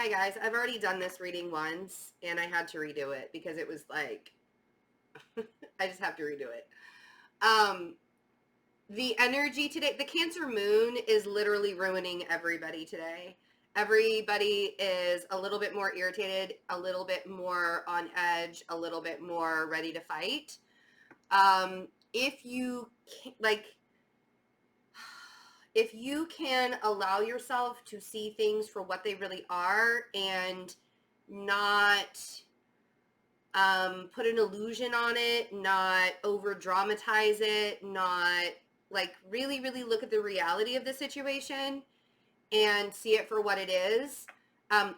Hi guys, I've already done this reading once and I had to redo it because it was like, I just have to redo it. The energy today, the Cancer moon is literally ruining everybody today. Everybody is a little bit more irritated, a little bit more on edge, a little bit more ready to fight. If you if you can allow yourself to see things for what they really are and not put an illusion on it, not over dramatize it, not like really, really look at the reality of the situation and see it for what it is,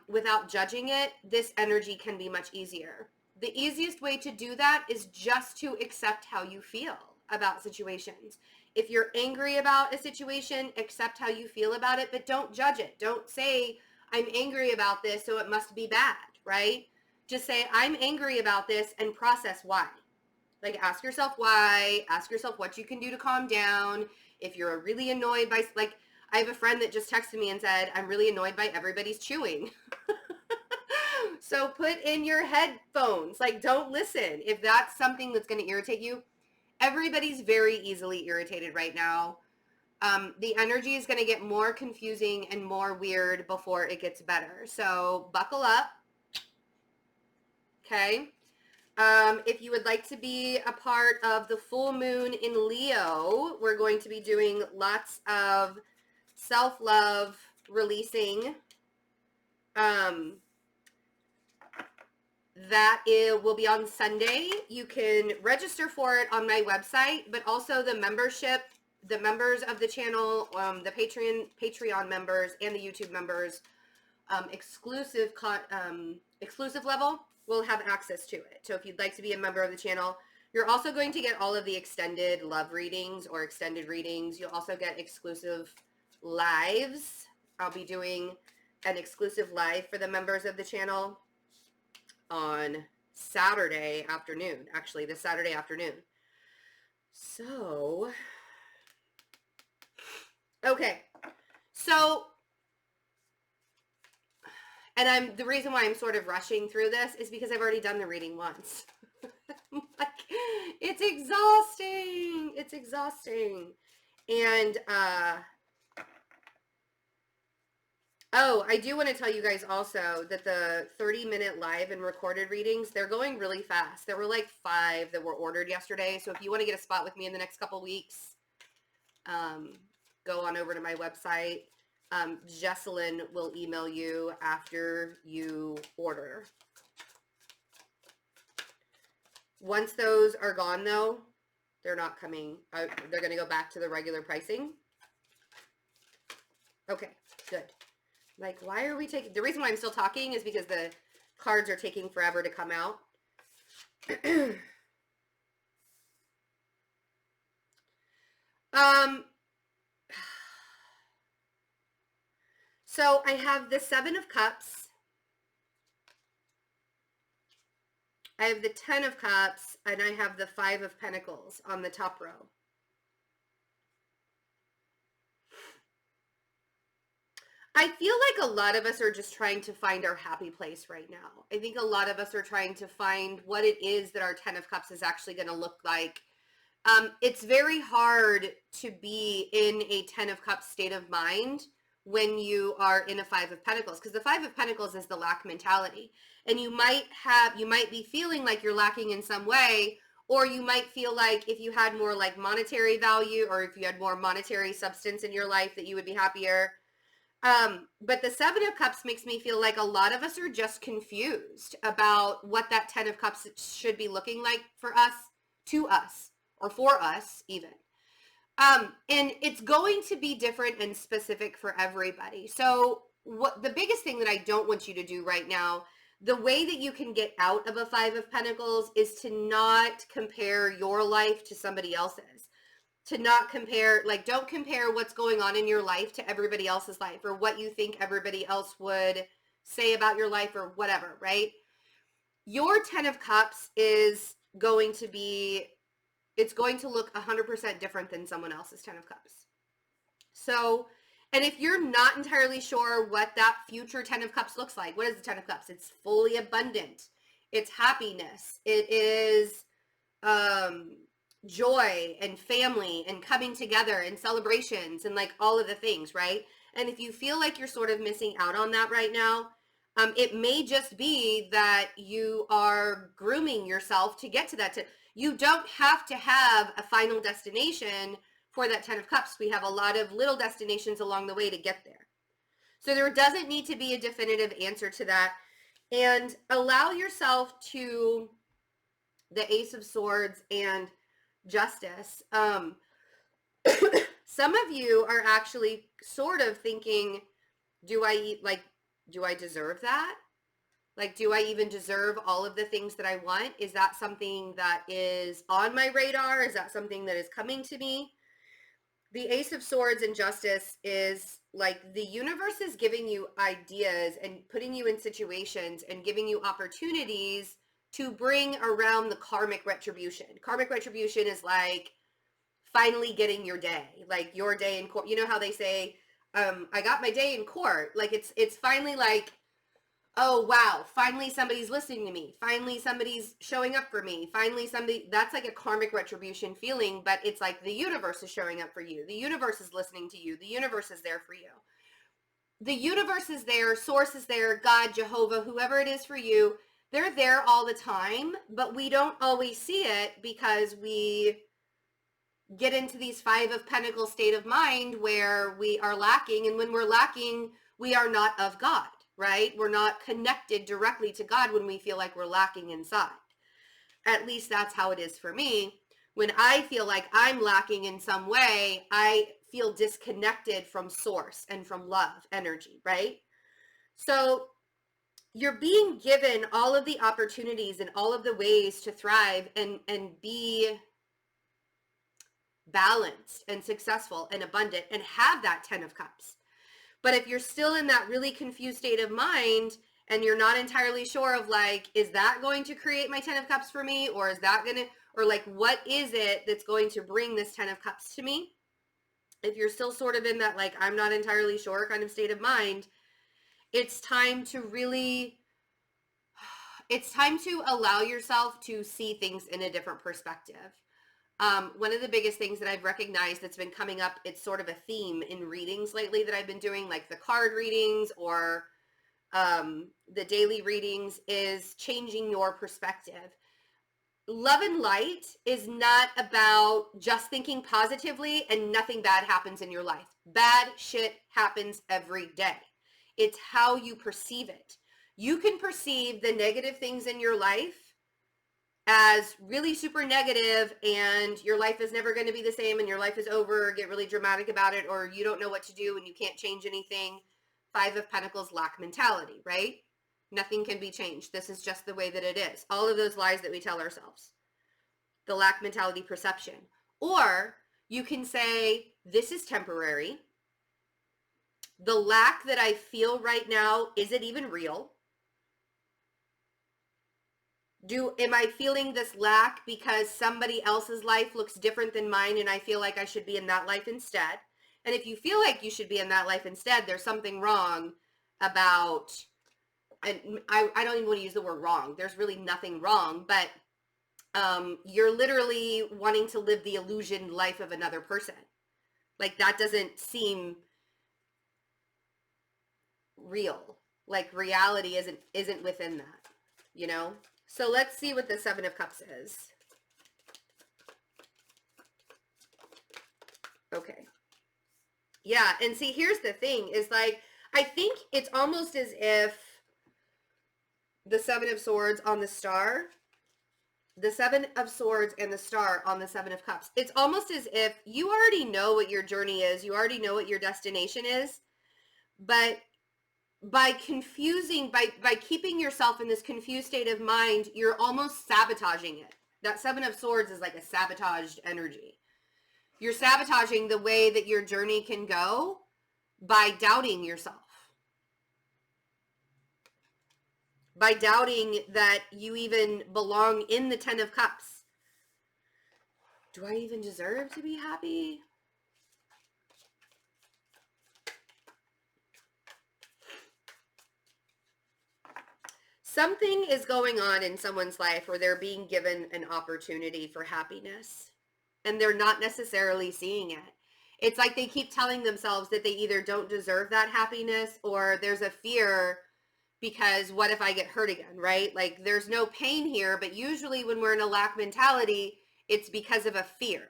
without judging it, this energy can be much easier. The easiest way to do that is just to accept how you feel about situations. If you're angry about a situation, accept how you feel about it, but don't judge it. Don't say, I'm angry about this, so it must be bad, right? Just say, I'm angry about this and process why. Like, ask yourself why, ask yourself what you can do to calm down. If you're really annoyed by, like, I have a friend that just texted me and said, I'm really annoyed by everybody's chewing. So put in your headphones, like, don't listen. If that's something that's going to irritate you, everybody's very easily irritated right now. The energy is going to get more confusing and more weird before it gets better. So buckle up. Okay. If you would like to be a part of the full moon in Leo, we're going to be doing lots of self-love releasing. Will be on Sunday. You can register for it on my website, but also the membership, the members of the channel, the Patreon members and the YouTube members, exclusive level will have access to it. So if you'd like to be a member of the channel, you're also going to get all of the extended love readings or extended readings. You'll also get exclusive lives. I'll be doing an exclusive live for the members of the channel on Saturday afternoon, actually this Saturday afternoon. So, okay. So, and the reason why I'm sort of rushing through this is because I've already done the reading once. Like, it's exhausting. It's exhausting. And, oh, I do want to tell you guys also that the 30-minute live and recorded readings, they're going really fast. There were like 5 that were ordered yesterday. So if you want to get a spot with me in the next couple weeks, go on over to my website. Jesselyn will email you after you order. Once those are gone, though, they're not coming. They're going to go back to the regular pricing. Okay, good. Like, why are we taking... The reason why I'm still talking is because the cards are taking forever to come out. So I have the 7 of Cups. I have the 10 of Cups, and I have the 5 of Pentacles on the top row. I feel like a lot of us are just trying to find our happy place right now. I think a lot of us are trying to find what it is that our 10 of Cups is actually going to look like. It's very hard to be in a 10 of Cups state of mind when you are in a 5 of Pentacles, because the 5 of Pentacles is the lack mentality. And you might be feeling like you're lacking in some way, or you might feel like if you had more like monetary value, or if you had more monetary substance in your life, that you would be happier. But the 7 of Cups makes me feel like a lot of us are just confused about what that 10 of Cups should be looking like for us, to us, or for us even. And it's going to be different and specific for everybody. So what the biggest thing that I don't want you to do right now, the way that you can get out of a 5 of Pentacles is to not compare your life to somebody else's. To not compare, like, don't compare what's going on in your life to everybody else's life, or what you think everybody else would say about your life, or whatever, right? Your 10 of Cups is going to be, it's going to look 100% different than someone else's 10 of Cups. So And if you're not entirely sure what that future 10 of Cups looks like, what is the 10 of Cups? It's fully abundant. It's happiness. It is joy and family and coming together and celebrations and like all of the things, right? And if you feel like you're sort of missing out on that right now, it may just be that you are grooming yourself to get to that. You don't have to have a final destination for that 10 of Cups. We have a lot of little destinations along the way to get there. So there doesn't need to be a definitive answer to that. And allow yourself to the Ace of Swords and Justice. Some of you are actually sort of thinking, do I deserve that? Like, do I even deserve all of the things that I want? Is that something that is on my radar? Is that something that is coming to me? The Ace of Swords and Justice is like the universe is giving you ideas and putting you in situations and giving you opportunities to bring around the karmic retribution. Karmic retribution is like finally getting your day, like your day in court. You know how they say, I got my day in court. Like it's finally like, oh wow, finally somebody's listening to me. Finally somebody's showing up for me. Finally that's like a karmic retribution feeling, but it's like the universe is showing up for you. The universe is listening to you. The universe is there for you. The universe is there, source is there, God, Jehovah, whoever it is for you, they're there all the time, but we don't always see it because we get into these 5 of Pentacles state of mind where we are lacking. And when we're lacking, we are not of God, right? We're not connected directly to God when we feel like we're lacking inside. At least that's how it is for me. When I feel like I'm lacking in some way, I feel disconnected from source and from love energy, right? So you're being given all of the opportunities and all of the ways to thrive and be balanced and successful and abundant and have that 10 of Cups. But if you're still in that really confused state of mind and you're not entirely sure of like, is that going to create my 10 of Cups for me? Or is that going to, or like, what is it that's going to bring this 10 of Cups to me? If you're still sort of in that, like, I'm not entirely sure kind of state of mind, it's time to really, it's time to allow yourself to see things in a different perspective. One of the biggest things that I've recognized that's been coming up, it's sort of a theme in readings lately that I've been doing, like the card readings or the daily readings, is changing your perspective. Love and light is not about just thinking positively and nothing bad happens in your life. Bad shit happens every day. It's how you perceive it. You can perceive the negative things in your life as really super negative and your life is never going to be the same and your life is over, or get really dramatic about it, or you don't know what to do and you can't change anything. 5 of Pentacles lack mentality, right? Nothing can be changed. This is just the way that it is. All of those lies that we tell ourselves. The lack mentality perception. Or you can say, this is temporary. The lack that I feel right now, is it even real? Am I feeling this lack because somebody else's life looks different than mine and I feel like I should be in that life instead? And if you feel like you should be in that life instead, there's something wrong about, and I don't even want to use the word wrong. There's really nothing wrong, but you're literally wanting to live the illusion life of another person. Like, that doesn't seem real. Like, reality isn't within that, you know? So let's see what the 7 of Cups is. Okay. Yeah, and see, here's the thing, is like, I think it's almost as if the 7 of Swords on the Star, the 7 of Swords and the Star on the 7 of Cups, it's almost as if you already know what your journey is, you already know what your destination is, but by keeping yourself in this confused state of mind, you're almost sabotaging it. That 7 of Swords is like a sabotaged energy. You're sabotaging the way that your journey can go by doubting yourself. By doubting that you even belong in the 10 of Cups. Do I even deserve to be happy? Something is going on in someone's life where they're being given an opportunity for happiness and they're not necessarily seeing it. It's like they keep telling themselves that they either don't deserve that happiness or there's a fear because what if I get hurt again, right? Like there's no pain here, but usually when we're in a lack mentality, it's because of a fear.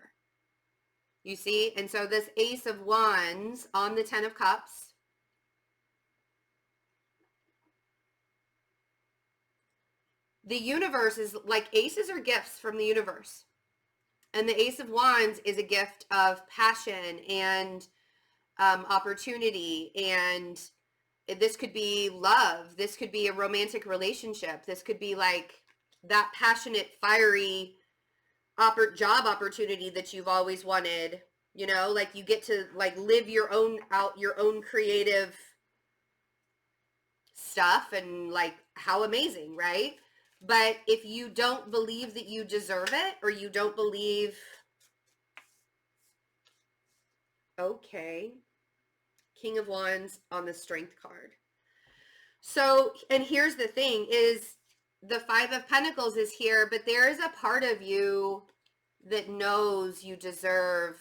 You see? And so this Ace of Wands on the 10 of Cups, the universe is like, aces are gifts from the universe. And the Ace of Wands is a gift of passion and opportunity. And this could be love. This could be a romantic relationship. This could be like that passionate, fiery job opportunity that you've always wanted. You know, like you get to like live your own creative stuff, and like how amazing, right? But if you don't believe that you deserve it, or you don't believe, okay, King of Wands on the Strength card. So, and here's the thing is the Five of Pentacles is here, but there is a part of you that knows you deserve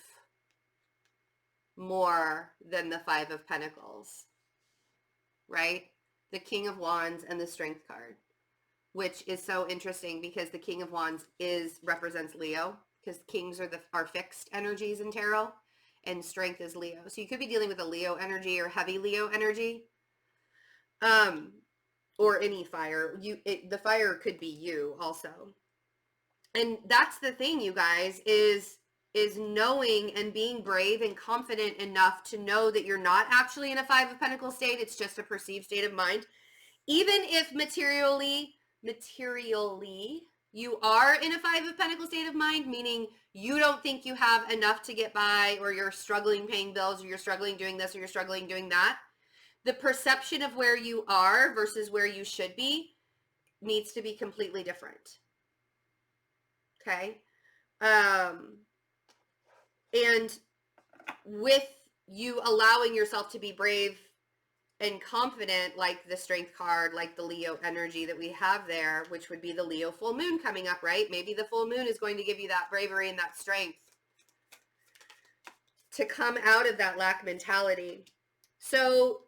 more than the Five of Pentacles, right? The King of Wands and the Strength card, which is so interesting because the King of Wands represents Leo, because kings are fixed energies in tarot, and strength is Leo. So you could be dealing with a Leo energy or heavy Leo energy, or any fire. The fire could be you also. And that's the thing, you guys, is knowing and being brave and confident enough to know that you're not actually in a Five of Pentacles state. It's just a perceived state of mind. Even if materially you are in a Five of Pentacles state of mind, meaning you don't think you have enough to get by, or you're struggling paying bills, or you're struggling doing this, or you're struggling doing that, the perception of where you are versus where you should be needs to be completely different. Okay? And with you allowing yourself to be brave and confident, like the Strength card, like the Leo energy that we have there, which would be the Leo full moon coming up, right? Maybe the full moon is going to give you that bravery and that strength to come out of that lack mentality. So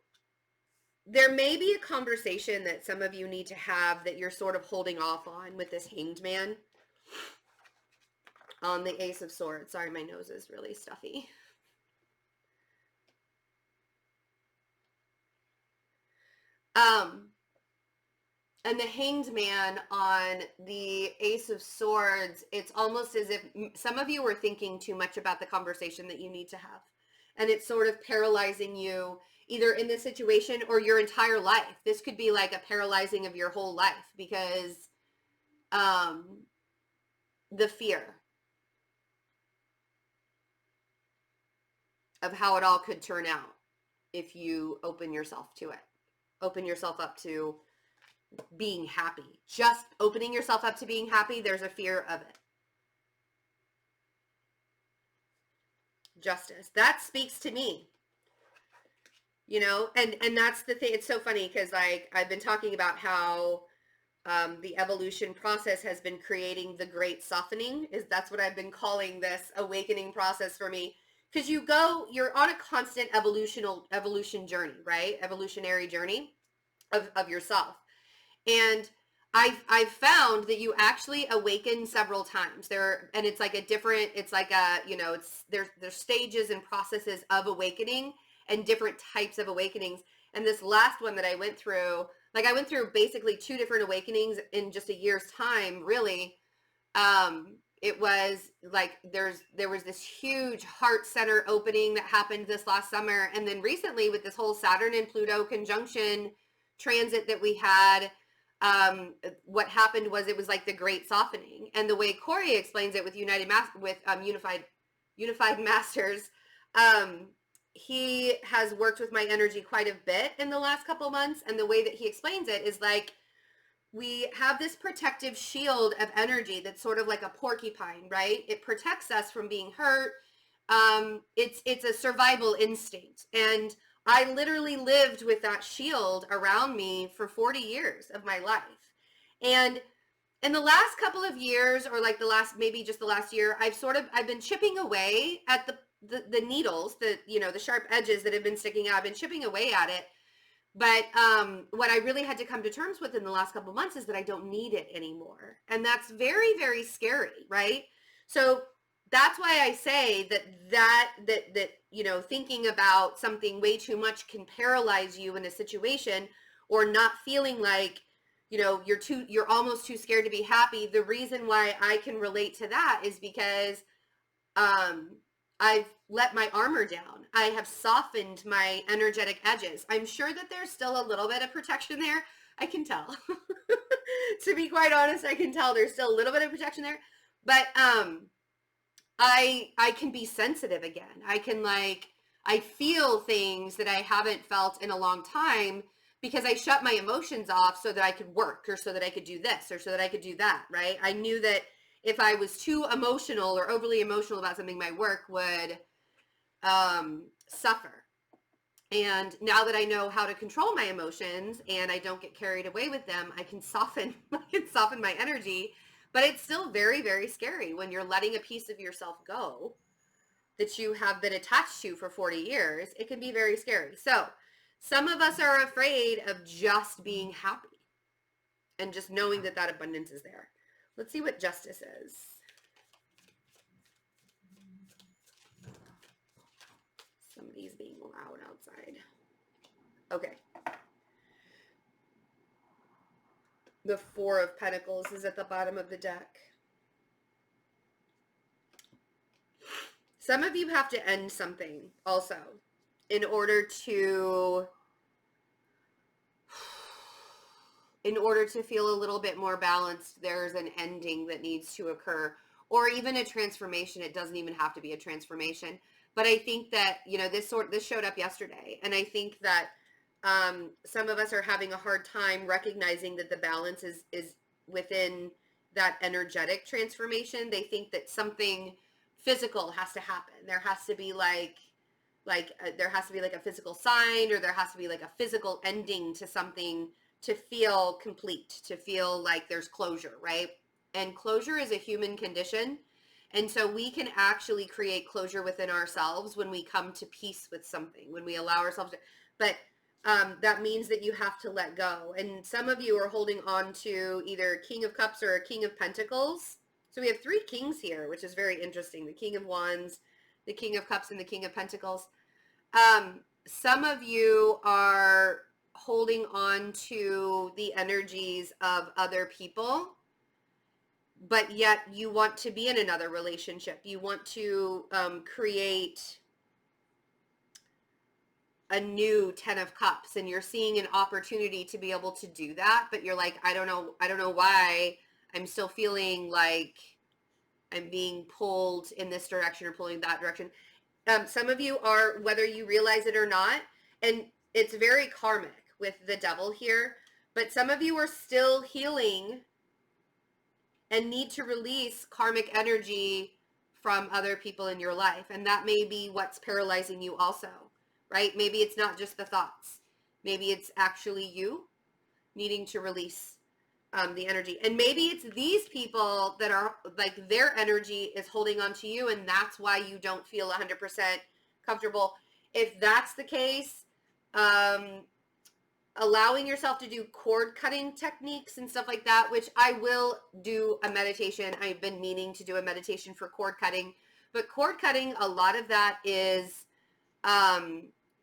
there may be a conversation that some of you need to have that you're sort of holding off on with this Hanged Man on the Ace of Swords. Sorry, my nose is really stuffy. And the Hanged Man on the Ace of Swords, it's almost as if some of you are thinking too much about the conversation that you need to have. And it's sort of paralyzing you either in this situation or your entire life. This could be like a paralyzing of your whole life because the fear of how it all could turn out if you open yourself to it. Open yourself up to being happy. Just opening yourself up to being happy, there's a fear of it. Justice. That speaks to me. You know, and that's the thing. It's so funny because like I've been talking about how the evolution process has been creating the great softening. That's what I've been calling this awakening process for me. Because you're on a constant evolution journey, right? Evolutionary journey of yourself. And I've found that you actually awaken several times and it's like there's stages and processes of awakening and different types of awakenings. And this last one that I went through basically 2 different awakenings in just a year's time, really. It was like there was this huge heart center opening that happened this last summer. And then recently with this whole Saturn and Pluto conjunction transit that we had, what happened was it was like the great softening. And the way Corey explains it with Unified Masters, he has worked with my energy quite a bit in the last couple months. And the way that he explains it is like, we have this protective shield of energy that's sort of like a porcupine, right? It protects us from being hurt. It's a survival instinct. And I literally lived with that shield around me for 40 years of my life. And in the last couple of years, or like the last, maybe just the last year, I've been chipping away at the needles, the sharp edges that have been sticking out. I've been chipping away at it. But what I really had to come to terms with in the last couple of months is that I don't need it anymore. And that's very, very scary, right? So that's why I say that thinking about something way too much can paralyze you in a situation, or not feeling like, you're almost too scared to be happy. The reason why I can relate to that is because I've let my armor down. I have softened my energetic edges. I'm sure that there's still a little bit of protection there. I can tell. To be quite honest, I can tell there's still a little bit of protection there. But I can be sensitive again. I feel things that I haven't felt in a long time, because I shut my emotions off so that I could work, or so that I could do this, or so that I could do that, right? I knew that if I was too emotional or overly emotional about something, my work would suffer. And now that I know how to control my emotions and I don't get carried away with them, I can soften my energy. But it's still very, very scary when you're letting a piece of yourself go that you have been attached to for 40 years. It can be very scary. So some of us are afraid of just being happy and just knowing that abundance is there. Let's see what justice is. Somebody's being loud outside. Okay. The Four of Pentacles is at the bottom of the deck. Some of you have to end something also in order to feel a little bit more balanced. There's an ending that needs to occur, or even a transformation. It doesn't even have to be a transformation. But I think that, this showed up yesterday. And I think that some of us are having a hard time recognizing that the balance is within that energetic transformation. They think that something physical has to happen. There has to be there has to be like a physical sign, or there has to be like a physical ending to something to feel complete, to feel like there's closure, right? And closure is a human condition. And so we can actually create closure within ourselves when we come to peace with something, when we allow ourselves to, but that means that you have to let go. And some of you are holding on to either King of Cups or a King of Pentacles. So we have three kings here, which is very interesting. The King of Wands, the King of Cups, and the King of Pentacles. Some of you are holding on to the energies of other people, but yet you want to be in another relationship. You want to create a new 10 of Cups, and you're seeing an opportunity to be able to do that, but you're like, I don't know why I'm still feeling like I'm being pulled in this direction or pulling that direction. Some of you are, whether you realize it or not, and it's very karmic with the Devil here, but some of you are still healing and need to release karmic energy from other people in your life. And that may be what's paralyzing you also, right? Maybe it's not just the thoughts. Maybe it's actually you needing to release the energy. And maybe it's these people that are like, their energy is holding on to you, and that's why you don't feel 100% comfortable. If that's the case, allowing yourself to do cord cutting techniques and stuff like that, which I will do a meditation. I've been meaning to do a meditation for cord cutting, but cord cutting, a lot of that is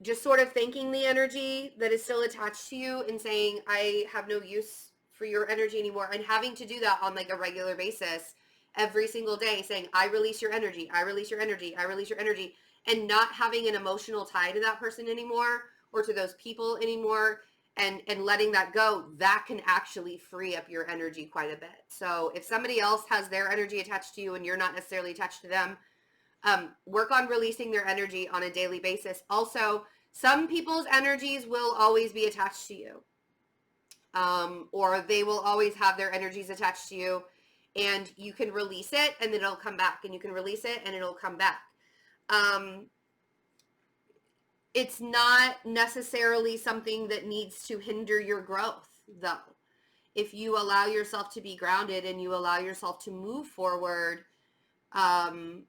just sort of thanking the energy that is still attached to you and saying, I have no use for your energy anymore, and having to do that on like a regular basis every single day, saying, I release your energy, I release your energy, I release your energy, and not having an emotional tie to that person anymore, or to those people anymore, and letting that go, that can actually free up your energy quite a bit. So if somebody else has their energy attached to you and you're not necessarily attached to them, work on releasing their energy on a daily basis. Also, some people's energies will always be attached to you, or they will always have their energies attached to you, and you can release it and then it'll come back, and you can release it and it'll come back. It's not necessarily something that needs to hinder your growth, though. If you allow yourself to be grounded and you allow yourself to move forward, um,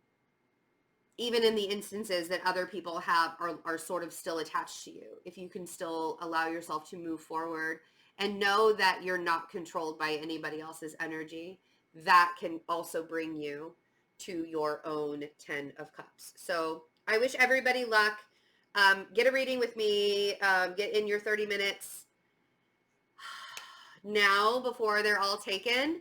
even in the instances that other people are sort of still attached to you, if you can still allow yourself to move forward and know that you're not controlled by anybody else's energy, that can also bring you to your own 10 of cups. So I wish everybody luck. Get a reading with me. Get in your 30 minutes now before they're all taken.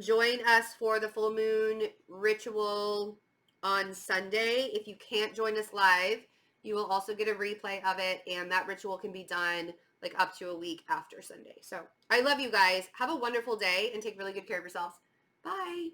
Join us for the full moon ritual on Sunday. If you can't join us live, you will also get a replay of it, and that ritual can be done like up to a week after Sunday. So I love you guys. Have a wonderful day and take really good care of yourselves. Bye.